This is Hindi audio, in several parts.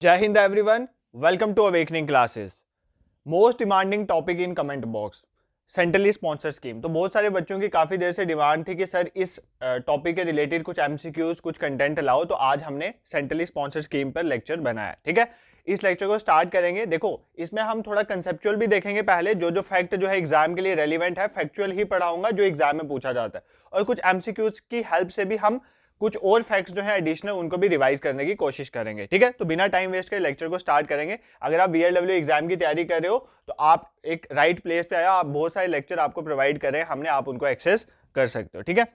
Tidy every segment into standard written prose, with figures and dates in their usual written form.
जय हिंद everyone, welcome to awakening classes. Most demanding topic in comment box, centrally sponsored scheme. तो बहुत सारे बच्चों की काफ़ी देर से डिमांड थी कि सर इस टॉपिक के रिलेटेड कुछ एमसीक्यूज, कुछ कंटेंट लाओ। तो आज हमने सेंट्रली स्पॉन्सर्ड स्कीम पर लेक्चर बनाया। ठीक है, इस लेक्चर को स्टार्ट करेंगे। देखो, इसमें हम थोड़ा कंसेप्चुअल भी देखेंगे। पहले जो जो फैक्ट जो है एग्जाम के लिए रेलिवेंट है, फैक्चुअल ही पढ़ाऊंगा जो एग्जाम में पूछा जाता है, और कुछ एमसीक्यूज की हेल्प से भी हम कुछ और फैक्ट्स जो है एडिशनल उनको भी रिवाइज करने की कोशिश करेंगे। ठीक है, तो बिना टाइम वेस्ट के लेक्चर को स्टार्ट करेंगे। अगर आप VLW एग्जाम की तैयारी कर रहे हो तो आप एक राइट प्लेस पे आए हो। आप बहुत सारे लेक्चर आपको प्रोवाइड कर रहे हैं हमने, आप उनको एक्सेस कर सकते हो। ठीक है,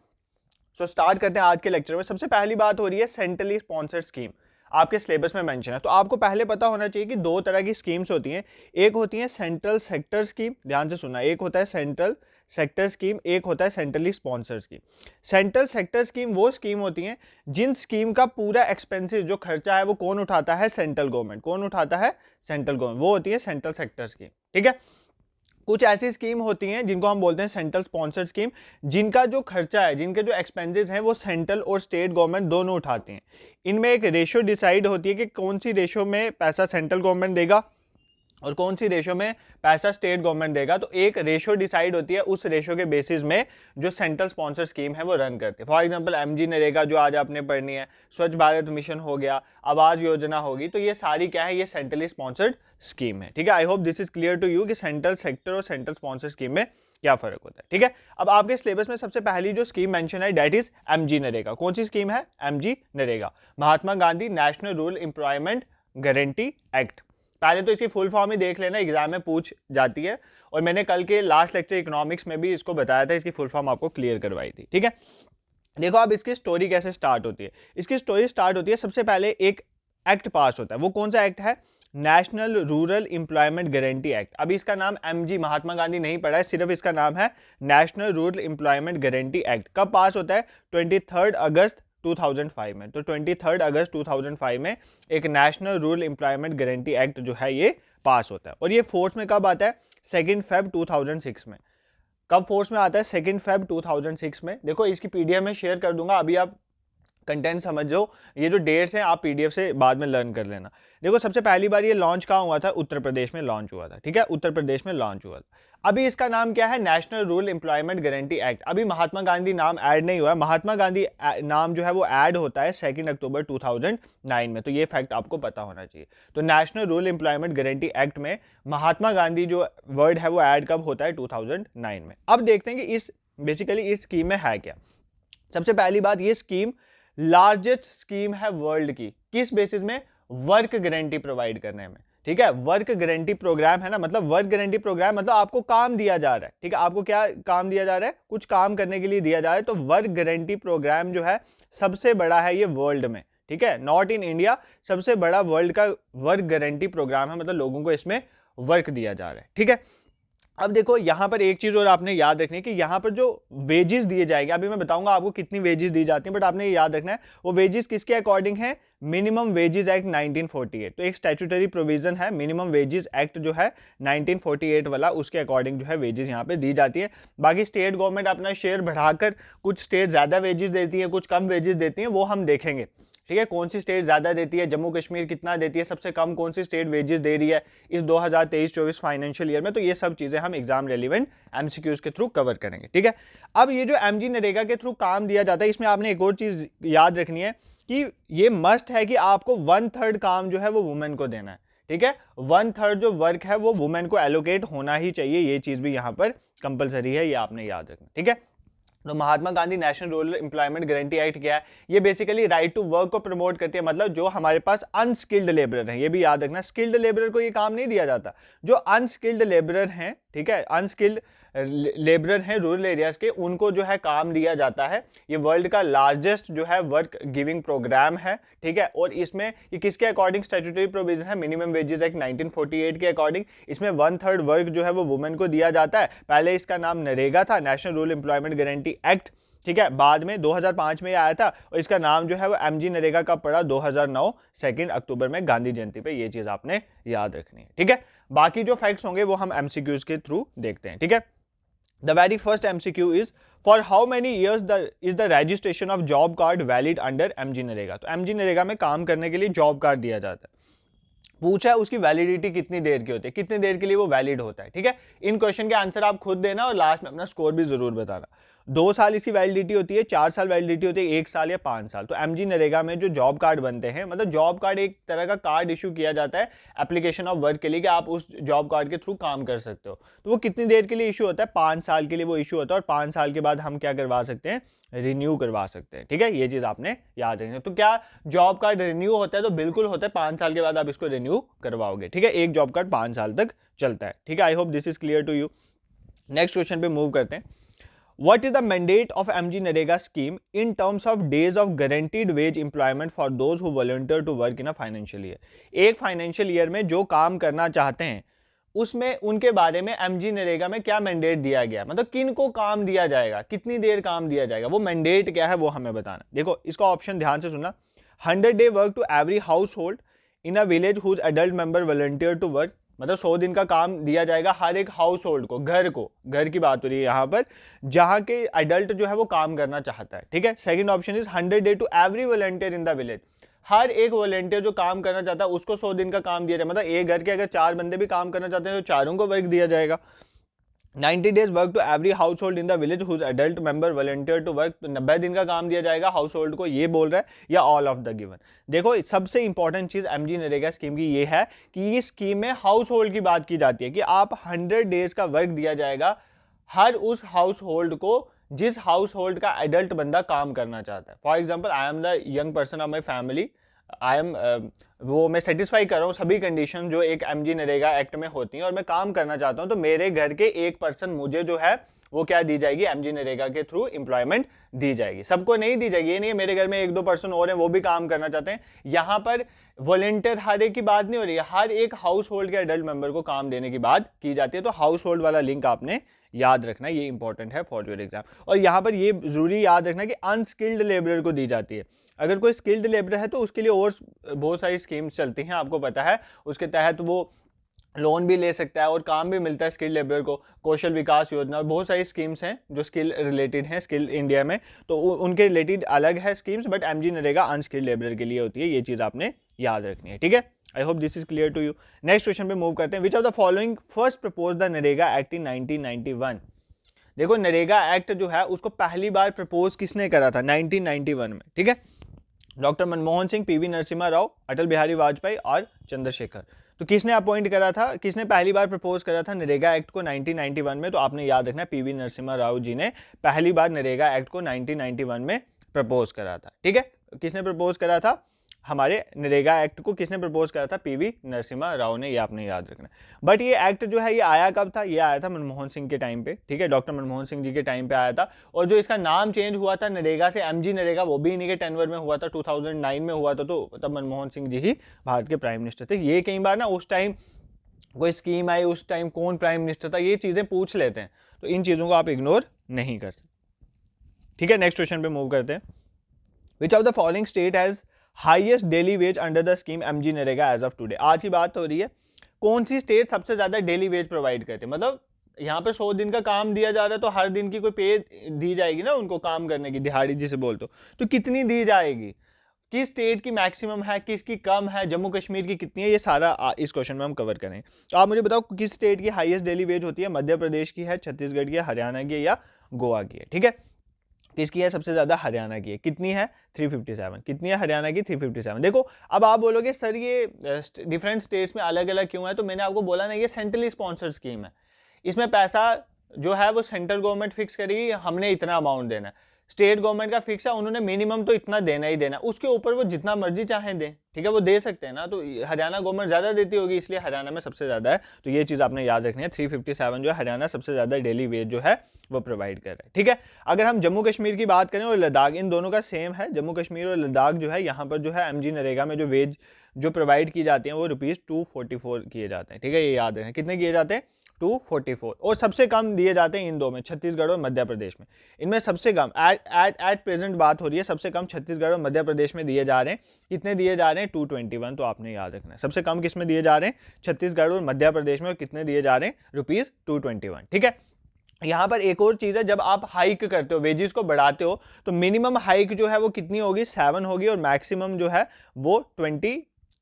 सो स्टार्ट करते हैं आज के लेक्चर में। सबसे पहली बात हो रही है सेंट्रली स्पॉन्सर्ड स्कीम, आपके सिलेबस में मेंशन है। तो आपको पहले पता होना चाहिए कि दो तरह की स्कीम्स होती हैं। एक होती है सेंट्रल सेक्टर स्कीम, ध्यान से सुनना, एक होता है सेंट्रल सेक्टर स्कीम, एक होता है centrally sponsored scheme. Central sector scheme वो स्कीम होती हैं जिन स्कीम का पूरा एक्सपेंसेस, जो खर्चा है, वो कौन उठाता है? Central government. कौन उठाता है? Central government. वो होती है सेंट्रल सेक्टर स्कीम। ठीक है, कुछ ऐसी स्कीम होती हैं जिनको हम बोलते हैं सेंट्रल स्पॉन्सर्ड स्कीम, जिनका जो खर्चा है, जिनके जो एक्सपेंसेस हैं, वो सेंट्रल और स्टेट गवर्नमेंट दोनों उठाते हैं। इनमें एक रेशियो डिसाइड होती है कि कौन सी रेशियो में पैसा सेंट्रल गवर्नमेंट देगा और कौन सी रेशियो में पैसा स्टेट गवर्नमेंट देगा। तो एक रेशियो डिसाइड होती है, उस रेशियो के बेसिस में जो सेंट्रल स्पॉन्सर स्कीम है वो रन करती है। फॉर एग्जांपल MG नरेगा जो आज आपने पढ़नी है, स्वच्छ भारत मिशन हो गया, आवास योजना होगी, तो ये सारी क्या है? ये सेंट्रली स्पॉन्सर्ड स्कीम है। ठीक है, I hope this is clear to you कि सेंट्रल सेक्टर और सेंट्रल स्पॉन्सर स्कीम में क्या फर्क होता है। ठीक है, अब आपके सिलेबस में सबसे पहली जो स्कीम मेंशन है दैट इज MG नरेगा। कौन सी स्कीम है? MG NREGA, Mahatma Gandhi national rural employment guarantee act. पहले तो इसकी फुल फॉर्म ही देख लेना, एग्जाम में पूछ जाती है, और मैंने कल के लास्ट लेक्चर इकोनॉमिक्स में भी इसको बताया था, इसकी फुल फॉर्म आपको क्लियर करवाई थी। ठीक है, देखो अब इसकी स्टोरी कैसे स्टार्ट होती है। इसकी स्टोरी स्टार्ट होती है, सबसे पहले एक एक्ट पास होता है। वो कौन सा एक्ट है? National rural employment guarantee act. अभी इसका नाम MG महात्मा गांधी नहीं पड़ा है, सिर्फ इसका नाम है national rural employment guarantee act. कब पास होता है? 23 अगस्त 2005 में। तो 23 अगस्त 2005 में एक national rural employment guarantee act जो है ये पास होता है। और ये फोर्स में कब आता है? 2 फेब 2006 में। कब फोर्स में आता है? 2 फेब 2006 में। देखो, इसकी PDF में शेयर कर दूंगा, अभी आप कंटेंट समझो। ये जो डेट्स हैं आप PDF से बाद में लर्न कर लेना। देखो, सबसे पहली बार ये लॉन्च कहाँ हुआ था? उत्तर प्रदेश में लॉन्च हुआ था। ठीक है, उत्तर प्रदेश में लॉन्च हुआ था। अभी इसका नाम क्या है? National rural employment guarantee act. अभी महात्मा गांधी नाम ऐड नहीं हुआ है। महात्मा गांधी नाम जो है वो ऐड होता है 2 अक्टूबर 2009 में। तो ये फैक्ट आपको पता होना चाहिए। तो national rural employment guarantee act में महात्मा गांधी जो वर्ड है वो ऐड कब होता है? 2009 में। अब देखते हैं कि इस बेसिकली इस स्कीम में है क्या। सबसे पहली बात, ये स्कीम लार्जेस्ट स्कीम है वर्ल्ड की। किस बेसिस में? वर्क गारंटी प्रोवाइड करने में। ठीक है, वर्क गारंटी प्रोग्राम है ना, मतलब वर्क गारंटी प्रोग्राम मतलब आपको काम दिया जा रहा है। ठीक है, आपको क्या काम दिया जा रहा है? कुछ काम करने के लिए दिया जा रहा है। तो वर्क गारंटी प्रोग्राम जो है सबसे बड़ा है ये वर्ल्ड में। ठीक है, नॉट इन इंडिया, सबसे बड़ा वर्ल्ड का वर्क गारंटी प्रोग्राम है, मतलब लोगों को इसमें वर्क दिया जा रहा है। ठीक है, अब देखो यहां पर एक चीज और आपने याद रखनी है कि यहां पर जो वेजेस दिए जाएंगे, अभी मैं बताऊंगा आपको कितनी वेजेस दी जाती हैं, बट आपने ये याद रखना है वो वेजेस किसके अकॉर्डिंग है? Minimum wages act 1948। तो एक स्टैट्यूटरी प्रोविजन है, मिनिमम वेजेस एक्ट जो है 1948 वाला, उसके अकॉर्डिंग जो है वेजेस यहाँ पे दी जाती है। बाकी स्टेट गवर्नमेंट अपना शेयर बढ़ाकर कुछ स्टेट ज्यादा वेजेस देती है, कुछ कम वेजेस देती है, वो हम देखेंगे। ठीक है, कौन सी स्टेट ज्यादा देती है, जम्मू कश्मीर कितना देती है, सबसे कम कौन सी स्टेट वेजेस दे रही है इस 2023-24 फाइनेंशियल ईयर में। तो ये सब चीजें हम एग्जाम रेलिवेंट MCQs के थ्रू कवर करेंगे। ठीक है, अब ये जो MG नरेगा के थ्रू काम दिया जाता है, इसमें आपने एक और चीज याद रखनी है कि ये मस्ट है कि आपको 1/3 काम जो है वो वुमेन को देना है। ठीक है, 1/3 जो वर्क है वो वुमेन को एलोकेट होना ही चाहिए। ये चीज भी यहाँ पर कंपलसरी है, ये आपने याद रखना। ठीक है, तो Mahatma Gandhi national rural employment guarantee act क्या है? ये बेसिकली राइट टू वर्क को प्रमोट करती है, मतलब जो हमारे पास अनस्किल्ड लेबरर हैं, ये भी याद रखना, स्किल्ड लेबरर को ये काम नहीं दिया जाता। जो अनस्किल्ड लेबरर हैं, ठीक है, अनस्किल्ड लेबरर हैं रूरल एरियाज के, उनको जो है काम दिया जाता है। ये वर्ल्ड का लार्जेस्ट जो है वर्क गिविंग प्रोग्राम है। ठीक है, और इसमें ये किसके अकॉर्डिंग स्टैट्यूटरी प्रोविजन है? मिनिमम वेजेस एक्ट 1948 के अकॉर्डिंग। इसमें 1/3 वर्क जो है वो वुमेन को दिया जाता है। पहले इसका नाम नरेगा था, national rural employment guarantee act. ठीक है, बाद में 2005 में आया था, और इसका नाम जो है वो MG नरेगा का पड़ा 2009 2 अक्टूबर में, गांधी जयंती पे। ये चीज आपने याद रखनी है। ठीक है, बाकी जो फैक्ट्स होंगे वो हम MCQs के थ्रू देखते हैं। ठीक है, The very first MCQ is for how many years is the registration of job card valid under MG NREGA? तो MG नरेगा में काम करने के लिए जॉब कार्ड दिया जाता है। पूछा है उसकी वैलिडिटी कितनी देर की होती है, कितनी देर के लिए वो वैलिड होता है। ठीक है, इन क्वेश्चन के आंसर आप खुद देना और लास्ट में अपना स्कोर भी जरूर बताना। 2 साल इसकी वैलिडिटी होती है, 4 साल वैलिडिटी होती है, 1 साल या 5 साल। तो एमजी नरेगा में जो जॉब कार्ड बनते हैं, मतलब जॉब कार्ड एक तरह का कार्ड इशू किया जाता है एप्लीकेशन ऑफ वर्क के लिए कि आप उस जॉब कार्ड के थ्रू काम कर सकते हो। तो वो कितनी देर के लिए इशू होता है, 5 साल के लिए वो इशू होता है, और 5 साल के बाद हम क्या करवा सकते हैं, रिन्यू करवा सकते हैं। ठीक है, ये चीज आपने याद रखनी है। तो क्या जॉब कार्ड रिन्यू होता है, तो बिल्कुल होता है, 5 साल के बाद आप इसको रिन्यू करवाओगे। ठीक है, एक जॉब कार्ड 5 साल तक चलता है। ठीक है, I hope this is clear to you. Next question पे मूव करते हैं। What is the mandate of MG Narega scheme in terms of days of guaranteed wage employment for those who volunteer to work in a financial year? एक फाइनेंशियल ईयर में जो काम करना चाहते हैं उसमें उनके बारे में एमजी नरेगा में क्या मैंडेट दिया गया, मतलब किन को काम दिया जाएगा, कितनी देर काम दिया जाएगा, वो मैंडेट क्या है वो हमें बताना। देखो इसका ऑप्शन ध्यान से सुनना। 100 day work to every household in a village whose adult member volunteer to work, मतलब 100 दिन का काम दिया जाएगा हर एक हाउस होल्ड को, घर की बात हो रही है यहाँ पर, जहाँ के एडल्ट जो है वो काम करना चाहता है। ठीक है, second option is 100 day to every volunteer in the village, हर एक वॉलंटियर जो काम करना चाहता है उसको 100 दिन का काम दिया जाए, मतलब एक घर के अगर 4 बंदे भी काम करना चाहते हैं तो चारों को वर्क दिया जाएगा। 90 days work to every household in the village whose adult member volunteer to work, तो 90 दिन का काम दिया जाएगा हाउस होल्ड को, ये बोल रहा है, या ऑल ऑफ द गिवन। देखो सबसे इंपॉर्टेंट चीज एमजी नरेगा स्कीम की ये है कि इस स्कीम में हाउस होल्ड की बात की जाती है कि आप 100 डेज का वर्क दिया जाएगा हर उस हाउस होल्ड को जिस हाउस होल्ड का एडल्ट बंदा काम करना चाहता है। For example I am the young person of my family, I am वो मैं सेटिस्फाई कर रहा हूँ सभी कंडीशन जो एक एमजी नरेगा एक्ट में होती हैं और मैं काम करना चाहता हूँ, तो मेरे घर के एक पर्सन मुझे जो है वो क्या दी जाएगी, एमजी नरेगा के थ्रू एम्प्लॉयमेंट दी जाएगी। सबको नहीं दी जाएगी, ये नहीं है मेरे घर में 1-2 पर्सन और हैं वो भी काम करना चाहते हैं। यहाँ पर वॉलंटियर हर एक की बात नहीं हो रही है, हर एक हाउस होल्ड के एडल्ट मेंबर को काम देने की बात की जाती है। तो हाउस होल्ड वाला लिंक आपने याद रखना, ये इंपॉर्टेंट है फॉर योर एग्जाम। और यहाँ पर ये जरूरी याद रखना कि अनस्किल्ड लेबरर को दी जाती है। अगर कोई स्किल्ड लेबर है तो उसके लिए और बहुत सारी स्कीम्स चलती हैं, आपको पता है, उसके तहत वो लोन भी ले सकता है और काम भी मिलता है स्किल लेबर को, कौशल विकास योजना और बहुत सारी स्कीम्स हैं जो स्किल रिलेटेड हैं, स्किल इंडिया में, तो उनके रिलेटेड अलग है schemes, but MG NREGA unskilled labour के लिए होती है, ये चीज़ आपने याद रखनी है। ठीक है, I hope this is clear to you. Next question पे मूव करते हैं। Which of the following first propose the NREGA act in 1991? देखो नरेगा एक्ट जो है उसको पहली बार प्रपोज किसने करा था, 1991 में। ठीक है, डॉक्टर मनमोहन सिंह, पीवी नरसिम्हा राव, अटल बिहारी वाजपेयी और चंद्रशेखर। तो किसने अपॉइंट करा था, किसने पहली बार प्रपोज करा था नरेगा एक्ट को 1991 में? तो आपने याद रखना पीवी नरसिम्हा राव जी ने पहली बार नरेगा एक्ट को 1991 में प्रपोज करा था। ठीक है, किसने प्रपोज करा था, हमारे नरेगा एक्ट को किसने प्रपोज करा था, पीवी नरसिम्हा राव ने, ये आपने याद रखना। बट ये एक्ट जो है ये आया कब था, ये आया था मनमोहन सिंह के टाइम पे। ठीक है, डॉक्टर मनमोहन सिंह जी के टाइम पे आया था। और जो इसका नाम चेंज हुआ था नरेगा से एमजी नरेगा, वो भी इन्हीं के टेनवर में हुआ था, 2009 में हुआ था। तो तब मनमोहन सिंह जी ही भारत के प्राइम मिनिस्टर थे। ये कई बार ना उस टाइम कोई स्कीम आई, उस टाइम कौन प्राइम मिनिस्टर था, ये चीजें पूछ लेते हैं, तो इन चीजों को आप इग्नोर नहीं कर सकते। ठीक है, नेक्स्ट क्वेश्चन पे मूव करते हैं। Which of the following state has highest daily wage under the scheme MG NREGA as of today? आज की बात हो रही है, कौन सी स्टेट सबसे ज्यादा डेली वेज प्रोवाइड करते हैं, मतलब यहाँ पे 100 दिन का काम दिया जा रहा है तो हर दिन की कोई पे दी जाएगी ना उनको काम करने की, दिहाड़ी जिसे बोलते हो, तो कितनी दी जाएगी, किस स्टेट की मैक्सिमम है, किसकी कम है, जम्मू कश्मीर की कितनी है, ये सारा इस क्वेश्चन में हम कवर करें। तो आप मुझे बताओ किस स्टेट की हाईएस्ट डेली वेज होती है, मध्य प्रदेश की है, छत्तीसगढ़ की है, हरियाणा की है या गोवा की है? ठीक है, किसकी है सबसे ज्यादा, हरियाणा की है। कितनी है, 357। कितनी है हरियाणा की, 357। देखो अब आप बोलोगे सर ये डिफरेंट स्टेट्स में अलग अलग क्यों है, तो मैंने आपको बोला ना ये सेंट्रली स्पॉन्सर्ड स्कीम है, इसमें पैसा जो है वो सेंट्रल गवर्नमेंट फिक्स करेगी, हमने इतना अमाउंट देना है। स्टेट गवर्नमेंट का फिक्स है, उन्होंने मिनिमम तो इतना देना ही देना, उसके ऊपर वो जितना मर्जी चाहें दें। ठीक है, वो दे सकते हैं ना, तो हरियाणा गवर्नमेंट ज्यादा देती होगी इसलिए हरियाणा में सबसे ज्यादा है। तो ये चीज आपने याद रखनी है, 357 जो है हरियाणा सबसे ज्यादा डेली वेज जो है वो प्रोवाइड कर रहा है। ठीक है, अगर हम जम्मू कश्मीर की बात करें और लद्दाख, इन दोनों का सेम है, जम्मू कश्मीर और लद्दाख जो है यहाँ पर जो है एमजी नरेगा में जो वेज जो प्रोवाइड की जाती है वो ₹244 किए जाते हैं। ठीक है, ये याद रखें, कितने किए जाते हैं, 244। और सबसे कम दिए जाते हैं इन दो में, छत्तीसगढ़ और मध्य प्रदेश में। इनमें सबसे कम एट प्रेजेंट बात हो रही है, सबसे कम छत्तीसगढ़ और मध्य प्रदेश में दिए जा रहे हैं। कितने दिए जा रहे हैं, 221। तो आपने याद रखना है सबसे कम किस में दिए जा रहे हैं, छत्तीसगढ़ और मध्य प्रदेश में, और कितने दिए जा रहे हैं, ₹221। ठीक है, यहाँ पर एक और चीज है, जब आप हाइक करते हो, वेजेस को बढ़ाते हो, तो मिनिमम हाइक जो है वो कितनी होगी, 7 होगी, और मैक्सिमम जो है वो 20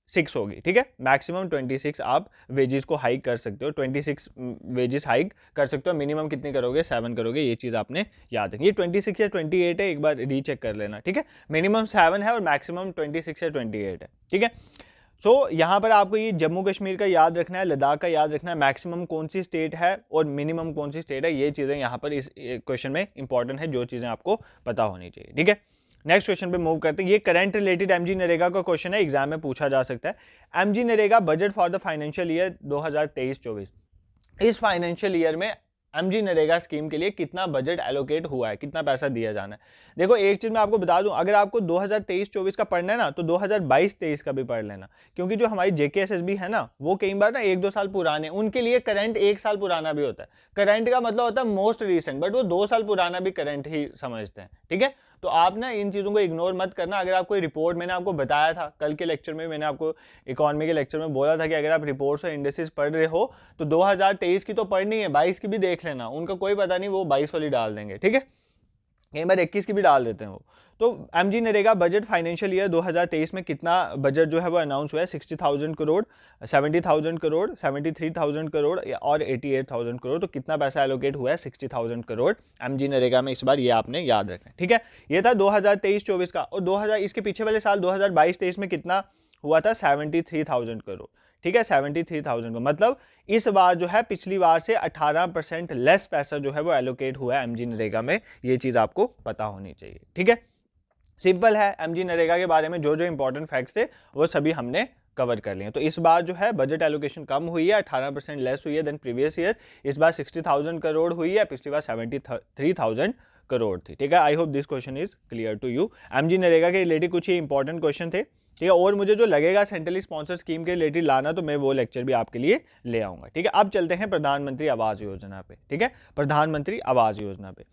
26 होगी, ठीक है। मैक्सिमम 26 आप वेजेस को हाइक कर सकते हो, 26 वेजेस हाइक कर सकते हो। मिनिमम कितनी करोगे, 7 करोगे, ये चीज़ आपने याद रखनी। ये 26 या 28 है, एक बार रीचेक कर लेना, ठीक है। मिनिमम 7 है और मैक्सिमम 26 या 28 है, ठीक है। सो यहाँ पर आपको ये जम्मू कश्मीर का याद रखना है, लद्दाख का याद रखना है, मैक्सिमम कौन सी स्टेट है और मिनिमम कौन सी स्टेट है, ये चीज़ें यहाँ पर इस क्वेश्चन में इंपॉर्टेंट है, जो चीज़ें आपको पता होनी चाहिए, ठीक है। नेक्स्ट क्वेश्चन पे मूव करते हैं। ये करंट रिलेटेड एमजी नरेगा का क्वेश्चन है, एग्जाम में पूछा जा सकता है। MG NREGA budget for the financial year 2023-24, इस फाइनेंशियल ईयर में एमजी नरेगा स्कीम के लिए कितना बजट एलोकेट हुआ है, कितना पैसा दिया जाना है। देखो एक चीज मैं आपको बता दूं, अगर आपको 2023-24 का पढ़ना है ना, तो 2022-23 का भी पढ़ लेना, क्योंकि जो हमारी जेकेएसएसबी है ना, वो कई बार ना 1-2 साल पुराने, उनके लिए करंट 1 साल पुराना भी होता है। करंट का मतलब होता है मोस्ट रिसेंट, बट वो 2 साल पुराना भी करंट ही समझते हैं, ठीक है। तो आप ना इन चीज़ों को इग्नोर मत करना। अगर आप कोई रिपोर्ट, मैंने आपको बताया था कल के लेक्चर में, मैंने आपको इकोनॉमी के लेक्चर में बोला था कि अगर आप रिपोर्ट्स और इंडेक्सेस पढ़ रहे हो तो 2023 की तो पढ़नी है, 22 की भी देख लेना, उनका कोई पता नहीं, वो 22 वाली डाल देंगे, ठीक है। कई बार 21 की भी डाल देते हैं वो। तो MG NREGA budget financial year 2023 में कितना बजट जो है वो अनाउंस हुआ है, 60,000 करोड़, 70,000 करोड़, 73,000 करोड़ और 88,000 करोड़। तो कितना पैसा एलोकेट हुआ है, 60,000 करोड़ एमजी नरेगा में इस बार, ये आपने याद रखना है, ठीक है। ये था 2023-24 का। और 2000 इसके पीछे वाले साल 2022-23 में कितना हुआ था, 73,000 करोड़, ठीक है। 73,000 को मतलब इस बार जो है पिछली बार से 18% लेस पैसा जो है वो एलोकेट हुआ है एमजी नरेगा में, ये चीज़ आपको पता होनी चाहिए, ठीक है। सिंपल है, एमजी नरेगा के बारे में जो जो इंपॉर्टेंट फैक्ट्स थे वो सभी हमने कवर कर लिए। तो इस बार जो है बजट एलोकेशन कम हुई है, 18% लेस हुई है देन प्रीवियस ईयर। इस बार 60,000 करोड़ हुई है, पिछली बार 73,000 करोड़ थी, ठीक है। I hope this question is clear to you. MG NREGA के रिलेटेड कुछ ही इंपॉर्टेंट क्वेश्चन थे, ठीक है। और मुझे जो लगेगा सेंट्रली स्पॉन्सर स्कीम के रिलेटेड लाना, तो मैं वो लेक्चर भी आपके लिए ले आऊंगा, ठीक है। अब चलते हैं प्रधानमंत्री आवास योजना पे, ठीक है। प्रधानमंत्री आवास योजना पे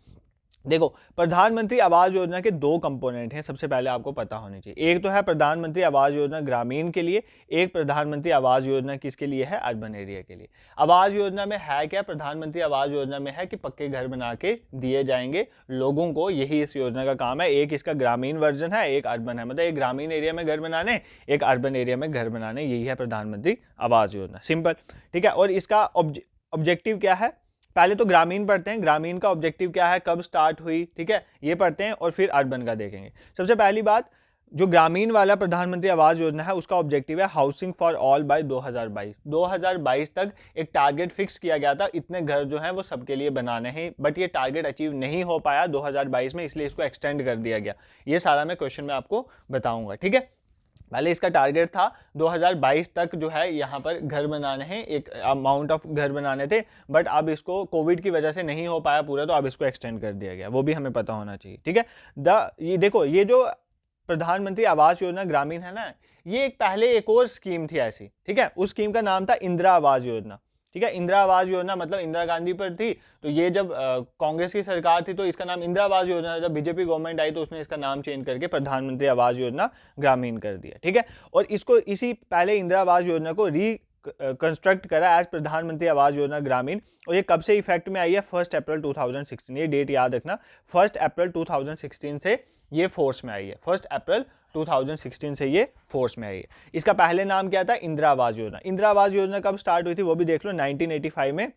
देखो, प्रधानमंत्री आवास योजना के 2 कंपोनेंट हैं, सबसे पहले आपको पता होनी चाहिए। एक तो है प्रधानमंत्री आवास योजना ग्रामीण के लिए, एक प्रधानमंत्री आवास योजना किसके लिए है, अर्बन एरिया के लिए। आवास योजना में है क्या, प्रधानमंत्री आवास योजना में है कि पक्के घर बना के दिए जाएंगे लोगों को, यही इस योजना का काम है। एक इसका ग्रामीण वर्जन है, एक अर्बन है, मतलब एक ग्रामीण एरिया में घर बनाने, एक अर्बन एरिया में घर बनाने, यही है प्रधानमंत्री आवास योजना, सिंपल, ठीक है। और इसका ऑब्जेक्टिव क्या है, पहले तो ग्रामीण पढ़ते हैं, ग्रामीण का ऑब्जेक्टिव क्या है, कब स्टार्ट हुई, ठीक है, ये पढ़ते हैं, और फिर अर्बन का देखेंगे। सबसे पहली बात, जो ग्रामीण वाला प्रधानमंत्री आवास योजना है उसका ऑब्जेक्टिव है हाउसिंग फॉर ऑल बाय 2022 तक एक टारगेट फिक्स किया गया था, इतने घर जो हैं वो सबके लिए बनाने हैं, बट ये टारगेट अचीव नहीं हो पाया 2022 में, इसलिए इसको एक्सटेंड कर दिया गया। ये सारा मैं क्वेश्चन में आपको बताऊंगा, ठीक है। पहले इसका टारगेट था 2022 तक जो है यहाँ पर घर बनाने हैं, एक अमाउंट ऑफ घर बनाने थे, बट अब इसको कोविड की वजह से नहीं हो पाया पूरा, तो अब इसको एक्सटेंड कर दिया गया, वो भी हमें पता होना चाहिए, ठीक है। ये देखो, ये जो प्रधानमंत्री आवास योजना ग्रामीण है ना, ये एक पहले एक और स्कीम थी ऐसी, ठीक है। उस स्कीम का नाम था इंदिरा आवास योजना, ठीक है। इंदिरा आवास योजना मतलब इंदिरा गांधी पर थी, तो ये जब कांग्रेस की सरकार थी तो इसका नाम इंदिरा आवास योजना, जब बीजेपी गवर्नमेंट आई तो उसने इसका नाम चेंज करके प्रधानमंत्री आवास योजना ग्रामीण कर दिया, ठीक है। और इसको इसी पहले इंदिरा आवास योजना को कंस्ट्रक्ट करा एज प्रधानमंत्री आवास योजना ग्रामीण, और ये कब से इफेक्ट में आई है, 1 अप्रैल 2016, ये डेट याद रखना, 1 अप्रैल 2016 से ये फोर्स में आई है, 1 अप्रैल 2016 से ये फोर्स में आई है। इसका पहले नाम क्या था, इंदिरा आवास योजना। इंदिरा आवास योजना कब स्टार्ट हुई थी वो भी देख लो, 1985 में,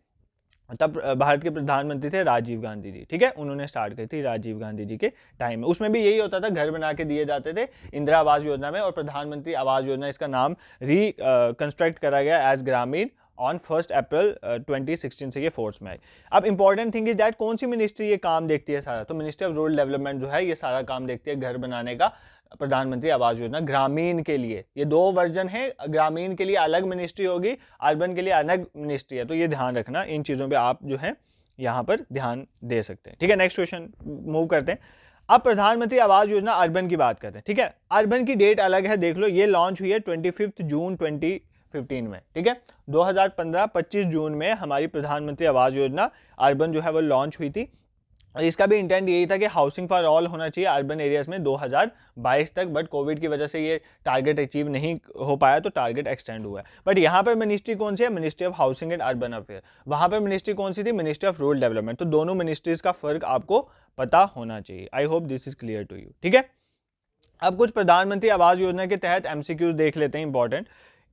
तब भारत के प्रधानमंत्री थे राजीव गांधी जी, ठीक है, उन्होंने स्टार्ट की थी राजीव गांधी जी के टाइम में। उसमें भी यही होता था, घर बना के दिए जाते थे इंदिरा आवास योजना में, और प्रधानमंत्री आवास योजना इसका नाम कंस्ट्रक्ट करा गया एज ग्रामीण ऑन 1 अप्रैल 2016 से ये फोर्स में आई। अब इंपॉर्टेंट थिंग इज दैट कौन सी मिनिस्ट्री ये काम देखती है सारा, तो मिनिस्ट्री ऑफ रूरल डेवलपमेंट जो है ये सारा काम देखती है घर बनाने का, प्रधानमंत्री आवास योजना ग्रामीण के लिए। ये 2 वर्जन है, ग्रामीण के लिए अलग मिनिस्ट्री होगी, अर्बन के लिए अलग मिनिस्ट्री है, तो ये ध्यान रखना, इन चीज़ों पे आप जो है यहाँ पर ध्यान दे सकते हैं, ठीक है। नेक्स्ट क्वेश्चन मूव करते हैं। अब प्रधानमंत्री आवास योजना अर्बन की बात करते हैं, ठीक है। अर्बन की डेट अलग है, देख लो, ये लॉन्च हुई है 25 जून 2015 में, ठीक है। 2015 25 जून में हमारी प्रधानमंत्री आवास योजना अर्बन जो है वो लॉन्च हुई थी, और इसका भी इंटेंट यही था कि हाउसिंग फॉर ऑल होना चाहिए अर्बन एरियाज में 2022 तक, बट कोविड की वजह से ये टारगेट अचीव नहीं हो पाया, तो टारगेट एक्सटेंड हुआ है। बट यहाँ पर मिनिस्ट्री कौन सी है, ministry of housing and urban affair. वहाँ पर मिनिस्ट्री कौन सी थी, मिनिस्ट्री ऑफ रूरल डेवलपमेंट। तो दोनों मिनिस्ट्रीज का फर्क आपको पता होना चाहिए। I hope this is clear to you, ठीक है। अब कुछ प्रधानमंत्री आवास योजना के तहत एमसीक्यूज देख लेते हैं इंपॉर्टेंट।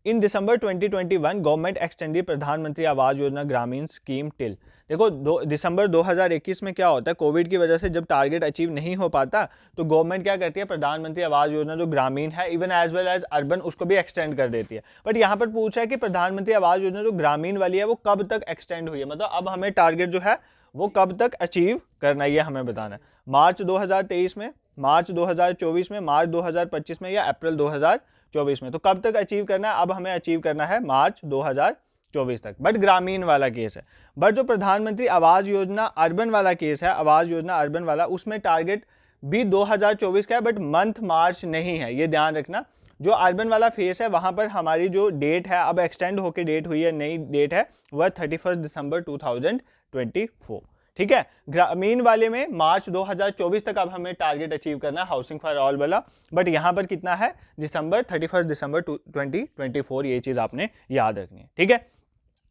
इन दिसंबर 2021 गवर्नमेंट एक्सटेंडेड प्रधानमंत्री आवास योजना ग्रामीण स्कीम टिल। देखो दिसंबर 2021 में क्या होता है, कोविड की वजह से जब टारगेट अचीव नहीं हो पाता तो गवर्नमेंट क्या करती है, प्रधानमंत्री आवास योजना जो ग्रामीण है even as well as urban उसको भी एक्सटेंड कर देती है। बट यहाँ पर पूछा है कि प्रधानमंत्री आवास योजना जो ग्रामीण वाली है वो कब तक एक्सटेंड हुई है, मतलब अब हमें टारगेट जो है वो कब तक अचीव करना है ये हमें बताना है। मार्च 2023 में, मार्च 2024 में, मार्च 2025 में या अप्रैल 2024 में। तो कब तक अचीव करना है, अब हमें अचीव करना है मार्च 2024 तक। बट ग्रामीण वाला केस है। बट जो प्रधानमंत्री आवास योजना अर्बन वाला केस है, आवास योजना अर्बन वाला, उसमें टारगेट भी 2024 का है बट मंथ मार्च नहीं है, ये ध्यान रखना। जो अर्बन वाला फेस है वहां पर हमारी जो डेट है अब एक्सटेंड होकर डेट हुई है, नई डेट है वह 31 दिसंबर 2024। ठीक है, ग्रामीण वाले में मार्च 2024 तक अब हमें टारगेट अचीव करना है हाउसिंग फॉर ऑल वाला। बट यहां पर कितना है, दिसंबर 31 दिसंबर 2024, ये चीज आपने याद रखनी है। ठीक है,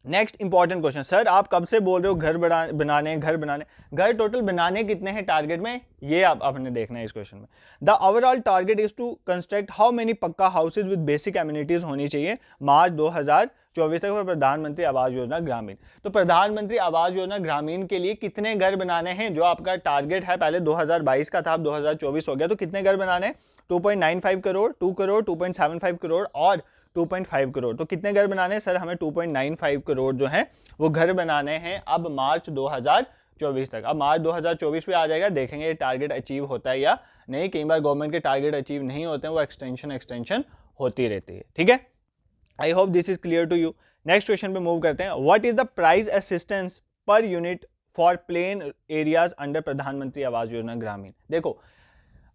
नेक्स्ट इंपॉर्टेंट क्वेश्चन, सर आप कब से बोल रहे हो घर बनाने घर टोटल बनाने कितने हैं टारगेट में, ये आपने देखना है इस क्वेश्चन में। The overall target is to construct how many pucca houses with basic amenities होनी चाहिए मार्च 2024 तक प्रधानमंत्री आवास योजना ग्रामीण। तो प्रधानमंत्री आवास योजना ग्रामीण के लिए कितने घर बनाने हैं, जो आपका टारगेट है पहले 2022 का था, अब 2024 हो गया, तो कितने घर बनाने हैं, 2.95 करोड़, 2 करोड़, 2.75 करोड़ और 2.5 करोड़। तो कितने घर बनाने हैं सर, हमें 2.95 करोड़ जो हैं वो घर बनाने हैं अब मार्च 2024 तक। अब मार्च 2024 पे आ जाएगा, देखेंगे ये टारगेट अचीव होता है या नहीं। कई बार गवर्नमेंट के टारगेट अचीव नहीं होते हैं, वो एक्सटेंशन होती रहती है। ठीक है, I hope this is clear to you. Next question पे मूव करते हैं। What is the price assistance per unit for plain areas under Pradhan Mantri Awas योजना ग्रामीण। देखो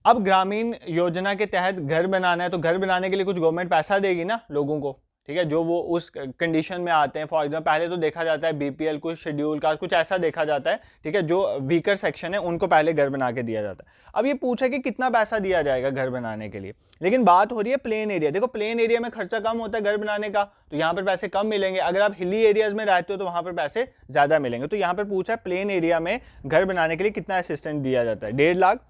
अब ग्रामीण योजना के तहत घर बनाना है तो घर बनाने के लिए कुछ गवर्नमेंट पैसा देगी ना लोगों को। ठीक है, जो वो उस कंडीशन में आते हैं, फॉर एग्जाम्पल पहले तो देखा जाता है बीपीएल, कुछ शेड्यूल कास्ट, कुछ ऐसा देखा जाता है। ठीक है, जो वीकर सेक्शन है उनको पहले घर बना के दिया जाता है। अब ये पूछा कि कितना पैसा दिया जाएगा घर बनाने के लिए, लेकिन बात हो रही है प्लेन एरिया। देखो प्लेन एरिया में खर्चा कम होता है घर बनाने का, तो यहाँ पर पैसे कम मिलेंगे। अगर आप हिली एरियाज में रहते हो तो वहां पर पैसे ज्यादा मिलेंगे। तो यहाँ पर पूछा है प्लेन एरिया में घर बनाने के लिए कितना असिस्टेंस दिया जाता है, 1.5 लाख,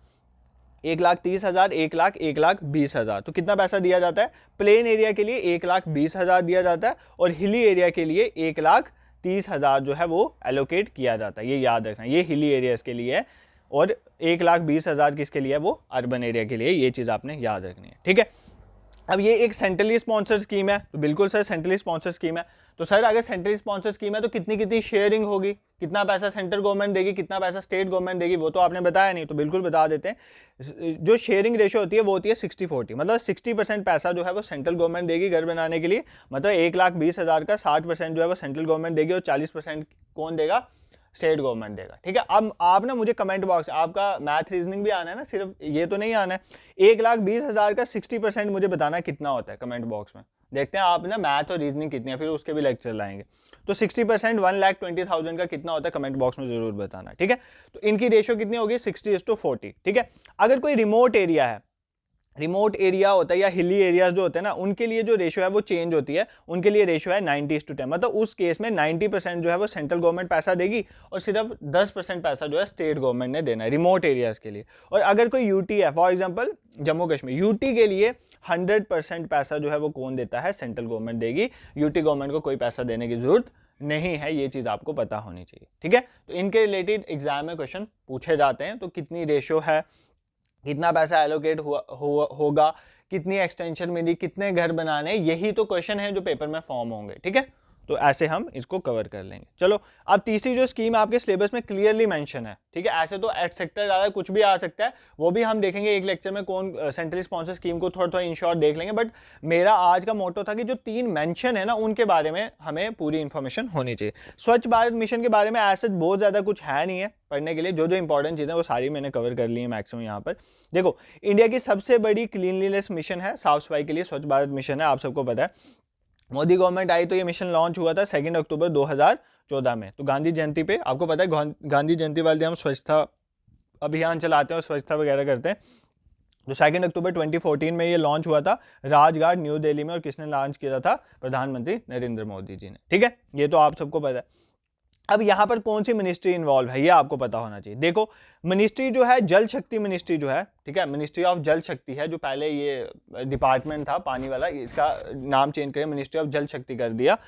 1,30,000, 1,20,000। तो कितना पैसा दिया जाता है प्लेन एरिया के लिए, 1,20,000 दिया जाता है, और हिली एरिया के लिए 1,30,000 जो है वो एलोकेट किया जाता है। ये याद रखना, ये हिली एरियाज के लिए है और 1,20,000 किसके लिए है, वो अर्बन एरिया के लिए। ये चीज आपने याद रखनी है। ठीक है, अब ये एक सेंट्रली स्पॉन्सर्ड स्कीम है, तो बिल्कुल सर सेंट्रली स्पॉन्सर्ड स्कीम है। तो सर अगर सेंट्रली स्पॉन्सर्ड स्कीम है तो कितनी कितनी शेयरिंग होगी, कितना पैसा सेंट्रल गवर्नमेंट देगी, कितना पैसा स्टेट गवर्नमेंट देगी, वो तो आपने बताया नहीं, तो बिल्कुल बता देते हैं। जो शेयरिंग रेशो होती है वो होती है 60-40, मतलब 60% पैसा जो है वो सेंट्रल गवर्नमेंट देगी घर बनाने के लिए, मतलब 1,20,000 का 60% जो है वो सेंट्रल गवर्नमेंट देगी और 40% कौन देगा, स्टेट गवर्नमेंट देगा। ठीक है, अब आप ना मुझे कमेंट बॉक्स, आपका मैथ रीजनिंग भी आना है ना, सिर्फ ये तो नहीं आना है। 1,20,000 का 60% मुझे बताना कितना होता है कमेंट बॉक्स में। देखते हैं आप ना मैथ और रीजनिंग कितनी है, फिर उसके भी लेक्चर लाएंगे। तो 60% 1,20,000 का कितना होता है कमेंट बॉक्स में जरूर बताना। ठीक है, तो इनकी रेशियो कितनी होगी, 60:40। ठीक है, अगर कोई रिमोट एरिया है, रिमोट एरिया होता है या हिली एरियाज जो होते हैं ना, उनके लिए जो रेशियो है वो चेंज होती है। उनके लिए रेशियो है 90:10, मतलब उस केस में 90% जो है वो सेंट्रल गवर्नमेंट पैसा देगी और सिर्फ 10% पैसा जो है स्टेट गवर्नमेंट ने देना है रिमोट एरियाज के लिए। और अगर कोई यूटी है, for example Jammu Kashmir, UT के लिए 100% पैसा जो है वो कौन देता है, सेंट्रल गवर्नमेंट देगी। यूटी गवर्नमेंट को कोई पैसा देने की जरूरत नहीं है, ये चीज आपको पता होनी चाहिए। ठीक है, तो इनके रिलेटेड एग्जाम में क्वेश्चन पूछे जाते हैं। तो कितनी रेशियो है, कितना पैसा एलोकेट होगा, कितनी एक्सटेंशन मिली, कितने घर बनाने, यही तो क्वेश्चन है जो पेपर में फॉर्म होंगे। ठीक है, तो ऐसे हम इसको कवर कर लेंगे। चलो अब तीसरी जो स्कीम आपके सिलेबस में क्लियरली मेंशन है। ठीक है, ऐसे तो एट सेक्टर ज़्यादा कुछ भी आ सकता है, वो भी हम देखेंगे एक लेक्चर में, कौन सेंट्रली स्पॉन्सर स्कीम को थोड़ा थोड़ा इन शॉर्ट देख लेंगे। बट मेरा आज का मोटो था कि जो 3 मेंशन है ना उनके बारे में हमें पूरी इन्फॉर्मेशन होनी चाहिए। स्वच्छ भारत मिशन के बारे में ऐसे बहुत ज़्यादा कुछ है नहीं है पढ़ने के लिए, जो जो इंपॉर्टेंट चीज़ें वो सारी मैंने कवर कर ली है मैक्सिमम। यहाँ पर देखो इंडिया की सबसे बड़ी क्लीनलीनेस मिशन है, साफ सफाई के लिए स्वच्छ भारत मिशन है, आप सबको पता है। मोदी गवर्नमेंट आई तो ये मिशन लॉन्च हुआ था 2 अक्टूबर 2014 में। तो गांधी जयंती पे आपको पता है गांधी जयंती वाले दिन हम स्वच्छता अभियान चलाते हैं और स्वच्छता वगैरह करते हैं। तो 2 अक्टूबर 2014 में ये लॉन्च हुआ था राजघाट न्यू दिल्ली में, और किसने लॉन्च किया था, प्रधानमंत्री नरेंद्र मोदी जी ने। ठीक है, ये तो आप सबको पता है। अब यहाँ पर कौन सी मिनिस्ट्री इन्वॉल्व है ये आपको पता होना चाहिए। देखो मिनिस्ट्री जो है जल शक्ति मिनिस्ट्री जो है, ठीक है, मिनिस्ट्री ऑफ जल शक्ति है, जो पहले ये डिपार्टमेंट था पानी वाला, इसका नाम चेंज करके मिनिस्ट्री ऑफ जल शक्ति कर दिया।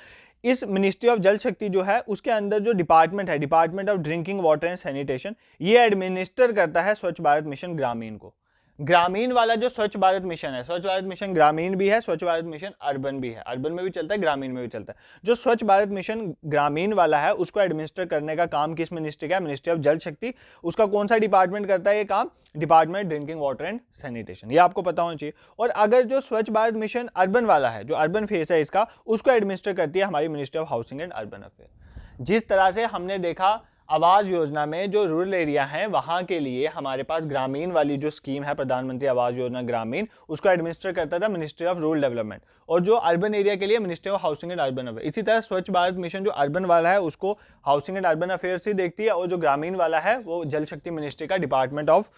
इस मिनिस्ट्री ऑफ जल शक्ति जो है उसके अंदर जो डिपार्टमेंट है, department of drinking water and sanitation, ये एडमिनिस्टर करता है स्वच्छ भारत मिशन ग्रामीण को। ग्रामीण वाला जो स्वच्छ भारत मिशन है, स्वच्छ भारत मिशन ग्रामीण भी है, स्वच्छ भारत मिशन अर्बन भी है, अर्बन में भी चलता है, ग्रामीण में भी चलता है। जो स्वच्छ भारत मिशन ग्रामीण वाला है उसको एडमिनिस्टर करने का काम किस मिनिस्ट्री का है? मिनिस्ट्री ऑफ जल शक्ति। उसका कौन सा डिपार्टमेंट करता है ये काम? Department drinking water and sanitation, ये आपको पता होना चाहिए। और अगर जो स्वच्छ भारत मिशन अर्बन वाला है, जो अर्बन फेस है इसका, उसको एडमिनिस्टर करती है हमारी ministry of housing and urban affair. जिस तरह से हमने देखा आवास योजना में जो रूरल एरिया है वहां के लिए हमारे पास ग्रामीण वाली जो स्कीम है, प्रधानमंत्री आवास योजना ग्रामीण, उसको एडमिनिस्टर करता था मिनिस्ट्री ऑफ रूरल डेवलपमेंट, और जो अर्बन एरिया के लिए ministry of housing and urban affair. इसी तरह स्वच्छ भारत मिशन जो अर्बन वाला है उसको हाउसिंग एंड अर्बन अफेयर्स ही देखती है, और जो ग्रामीण वाला है वो जल शक्ति मिनिस्ट्री का department of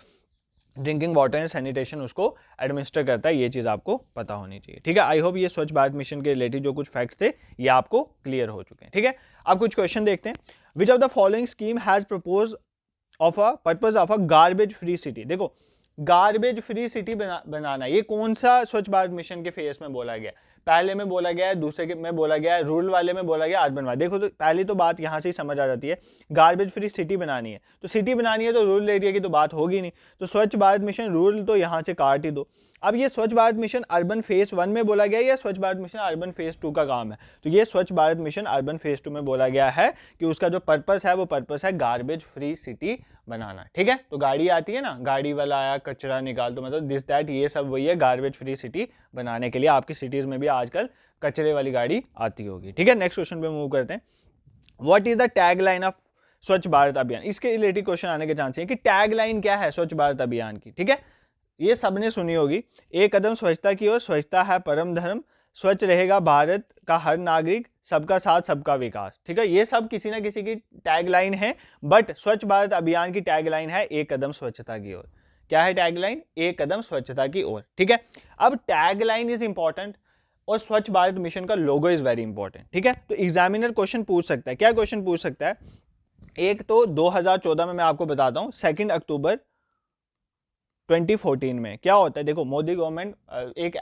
drinking water and sanitation उसको एडमिनिस्टर करता है। ये चीज़ आपको पता होनी चाहिए, ठीक है। आई होप ये स्वच्छ भारत मिशन के रिलेटेड जो कुछ फैक्ट्स थे ये आपको क्लियर हो चुके हैं, ठीक है। अब कुछ क्वेश्चन देखते हैं। Which of the following scheme has purpose of a purpose of a garbage free city. देखो गार्बेज फ्री सिटी बनाना, ये कौन सा स्वच्छ भारत मिशन के फेस में बोला गया? पहले में बोला गया है, दूसरे के में बोला गया है, रूरल वाले में बोला गया, अर्बन वाले। देखो तो पहली तो बात यहाँ से ही समझ आ जाती है, गार्बेज फ्री सिटी बनानी है, तो सिटी बनानी है तो रूरल एरिया की तो बात होगी नहीं, तो स्वच्छ भारत मिशन रूरल तो यहाँ से काट ही दो। अब ये स्वच्छ भारत मिशन अर्बन फेज 1 में बोला गया है या स्वच्छ भारत मिशन अर्बन फेज 2 का काम है? तो ये स्वच्छ भारत मिशन अर्बन फेज 2 में बोला गया है कि उसका जो पर्पस है वो पर्पस है गार्बेज फ्री सिटी बनाना, ठीक है। तो गाड़ी आती है ना, गाड़ी वाला आया कचरा निकाल, तो मतलब दिस दैट ये सब वही है, गार्बेज फ्री सिटी बनाने के लिए आपकी सिटीज में भी आजकल कचरे वाली गाड़ी आती होगी, ठीक है। नेक्स्ट क्वेश्चन पे मूव करते हैं। What is the tag line of स्वच्छ भारत अभियान? इसके रिलेटेड क्वेश्चन आने के चांस है कि टैग लाइन क्या है स्वच्छ भारत अभियान की, ठीक है। ये सबने सुनी होगी, एक कदम स्वच्छता की ओर, स्वच्छता है परम धर्म, स्वच्छ रहेगा भारत का हर नागरिक, सबका साथ सबका विकास, ठीक है। ये सब किसी ना किसी की टैग लाइन है, बट स्वच्छ भारत अभियान की टैग लाइन है एक कदम स्वच्छता की ओर। क्या है टैग लाइन? एक कदम स्वच्छता की ओर, ठीक है। अब टैग लाइन इज इंपॉर्टेंट और स्वच्छ भारत मिशन का लोगो इज वेरी इंपॉर्टेंट, ठीक है। तो एग्जामिनर क्वेश्चन पूछ सकता है, क्या क्वेश्चन पूछ सकता है? एक तो 2014 में मैं आपको बताता हूं, 2 अक्टूबर 2014 में क्या होता है। देखो मोदी गवर्नमेंट एक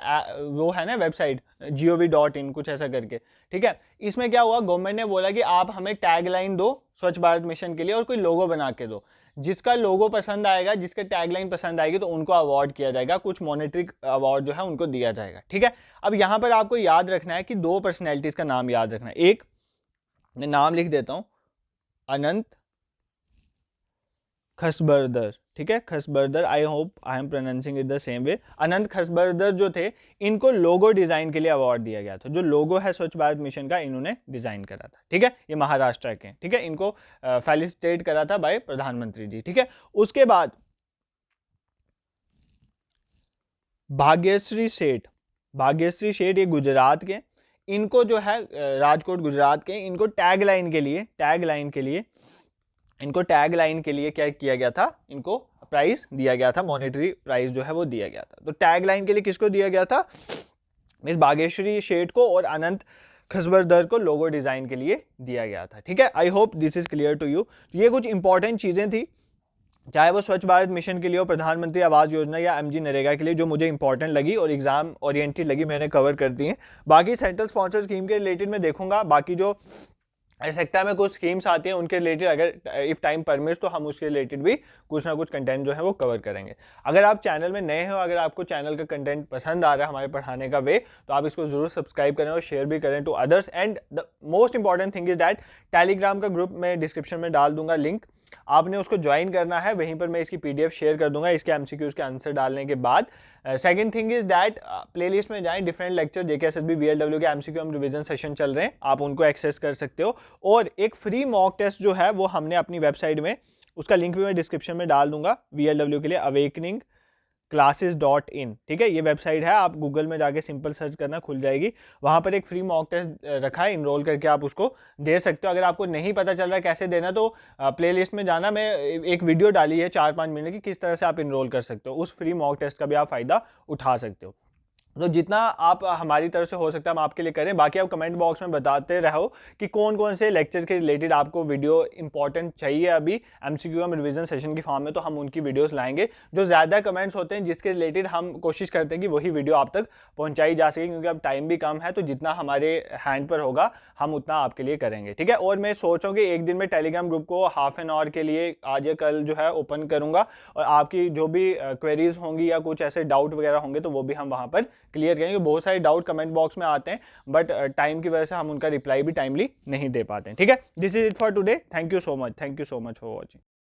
वो है ना वेबसाइट gov.in कुछ ऐसा करके, ठीक है। इसमें क्या हुआ, गवर्नमेंट ने बोला कि आप हमें टैग लाइन दो स्वच्छ भारत मिशन के लिए और कोई लोगो बना के दो। जिसका लोगो पसंद आएगा, जिसका टैग लाइन पसंद आएगी तो उनको अवार्ड किया जाएगा, कुछ मॉनेटरी अवार्ड जो है उनको दिया जाएगा, ठीक है। अब यहाँ पर आपको याद रखना है कि 2 पर्सनैलिटीज का नाम याद रखना है। एक मैं नाम लिख देता हूँ, अनंत खसबरदर, ठीक है, Khasbardar, I hope I am pronouncing it the same way. Anant Khasbardar जो थे, इनको लोगो डिजाइन के लिए अवार्ड दिया गया था। जो लोगो है स्वच्छ भारत मिशन का इन्होंने डिजाइन करा था, ठीक है। ये महाराष्ट्र के, ठीक है, इनको फेलिसिटेट करा था बाय प्रधानमंत्री जी, ठीक है। उसके बाद भाग्यश्री सेठ, भाग्यश्री सेठ ये गुजरात के, इनको जो है राजकोट गुजरात के, इनको टैग लाइन के लिए क्या किया गया था? इनको प्राइज दिया गया था, मॉनेटरी प्राइज जो है वो दिया गया था। तो टैग लाइन के लिए किसको दिया गया था? मिस भाग्यश्री सेठ को और अनंत खसबरदर को लोगो डिजाइन के लिए दिया गया था, ठीक है। I hope this is clear to you. ये कुछ इंपॉर्टेंट चीजें थी, चाहे वो स्वच्छ भारत मिशन के लिए हो, प्रधानमंत्री आवास योजना या एमजी नरेगा के लिए, जो मुझे इंपॉर्टेंट लगी और एग्जाम ओरिएंटेड लगी, मैंने कवर कर दी है। बाकी सेंट्रल स्पॉन्सर स्कीम के रिलेटेड में देखूंगा, बाकी जो सेक्टर में कुछ स्कीम्स आती हैं उनके रिलेटेड अगर इफ टाइम परमिट्स तो हम उसके रिलेटेड भी कुछ ना कुछ कंटेंट जो है वो कवर करेंगे। अगर आप चैनल में नए हो, अगर आपको चैनल का कंटेंट पसंद आ रहा है हमारे पढ़ाने का वे, तो आप इसको जरूर सब्सक्राइब करें और शेयर भी करें to others. And the most important thing is that Telegram का ग्रुप मैं डिस्क्रिप्शन में डाल दूंगा लिंक, आपने उसको ज्वाइन करना है, वहीं पर मैं इसकी पीडीएफ शेयर कर दूंगा इसके एमसीक्यूज के आंसर डालने के बाद। Second thing is that playlist में जाएं, डिफरेंट लेक्चर जेकेएसएसबी वीएलडब्ल्यू के एमसीक्यू हम रिवीजन सेशन चल रहे हैं, आप उनको एक्सेस कर सकते हो। और एक फ्री मॉक टेस्ट जो है वो हमने अपनी वेबसाइट में, उसका लिंक भी मैं डिस्क्रिप्शन में डाल दूंगा, वीएलडब्ल्यू के लिए अवेकनिंग classes.in, ठीक है। ये वेबसाइट है, आप गूगल में जाके सिंपल सर्च करना, खुल जाएगी। वहां पर एक फ्री मॉक टेस्ट रखा है, इनरोल करके आप उसको दे सकते हो। अगर आपको नहीं पता चल रहा है कैसे देना, तो प्लेलिस्ट में जाना, मैं एक वीडियो डाली है 4-5 मिनट की, किस तरह से आप इनरोल कर सकते हो, उस फ्री मॉक टेस्ट का भी आप फायदा उठा सकते हो। तो जितना आप हमारी तरफ से हो सकता है हम आपके लिए करें। बाकी आप कमेंट बॉक्स में बताते रहो कि कौन कौन से लेक्चर के रिलेटेड आपको वीडियो इंपॉर्टेंट चाहिए अभी एमसीक्यू में रिवीजन सेशन की फॉर्म में, तो हम उनकी वीडियोस लाएंगे। जो ज़्यादा कमेंट्स होते हैं जिसके रिलेटेड हम कोशिश करते हैं कि वही वीडियो आप तक पहुंचाई जा सके, क्योंकि अब टाइम भी कम है, तो जितना हमारे हैंड पर होगा हम उतना आपके लिए करेंगे, ठीक है। और मैं सोच रहा हूँ कि एक दिन में टेलीग्राम ग्रुप को हाफ एन आवर के लिए आज या कल जो है ओपन करूंगा, और आपकी जो भी क्वेरीज होंगी या कुछ ऐसे डाउट वगैरह होंगे तो वो भी हम वहां पर क्लियर करेंगे। बहुत सारे डाउट कमेंट बॉक्स में आते हैं, बट टाइम की वजह से हम उनका रिप्लाई भी टाइमली नहीं दे पाते हैं, ठीक है। This is it for today. Thank you so much, thank you so much for watching.